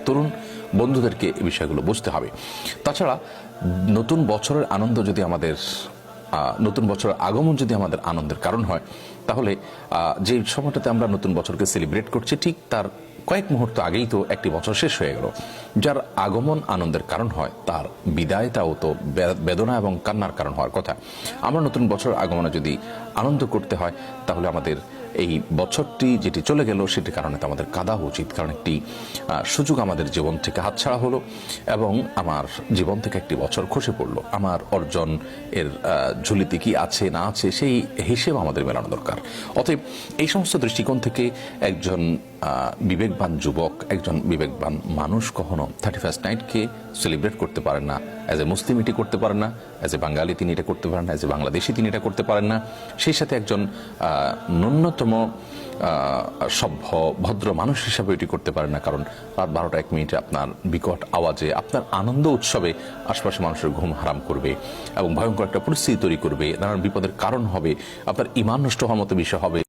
তরুণ বন্ধুদেরকে এই বিষয়গুলো বুঝতে হবে। তাছাড়া নতুন বছরের আনন্দ যদি আমাদের নতুন বছরের আগমন যদি আমাদের আনন্দের কারণ হয়, তাহলে যে সময়টাতে আমরা নতুন বছরকে সেলিব্রেট করছি ঠিক তার কয়েক মুহূর্ত আগেই তো একটি বছর শেষ হয়ে গেল। যার আগমন আনন্দের কারণ হয়, তার বিদায়টাও তো বেদনা এবং কান্নার কারণ হওয়ার কথা। আমরা নতুন বছরের আগমনে যদি আনন্দ করতে হয়, তাহলে আমাদের এই বছরটি যেটি চলে গেল সেটির কারণে তো আমাদের কাঁদা উচিত, কারণ একটি সুযোগ আমাদের জীবন থেকে হাতছাড়া হলো এবং আমার জীবন থেকে একটি বছর খসে পড়লো। আমার অর্জন এর ঝুলিতে কি আছে না আছে সেই হিসেব আমাদের মেলানো দরকার। অতএব এই সমস্ত দৃষ্টিকোণ থেকে একজন বিবেকবান যুবক, একজন বিবেকবান মানুষ কখনো 31st নাইটকে সেলিব্রেট করতে পারেন না। অ্যাজ এ মুসলিম এটি করতে পারেন না, অ্যাজ এ বাঙালি তিনি এটা করতে পারেন না, অ্যাজ এ বাংলাদেশি তিনি এটা করতে পারেন না। সেই সাথে একজন ন্যূনতম সভ্য ভদ্র মানুষ হিসাবে এটি করতে পারেন না, কারণ রাত 12টা 1 মিনিটে আপনার বিকট আওয়াজে আপনার আনন্দ উৎসবে আশপাশে মানুষের ঘুম হারাম করবে এবং ভয়ঙ্কর একটা পরিস্থিতি তৈরি করবে, নানান বিপদের কারণ হবে, আপনার ঈমান নষ্ট হওয়ার মতো বিষয় হবে।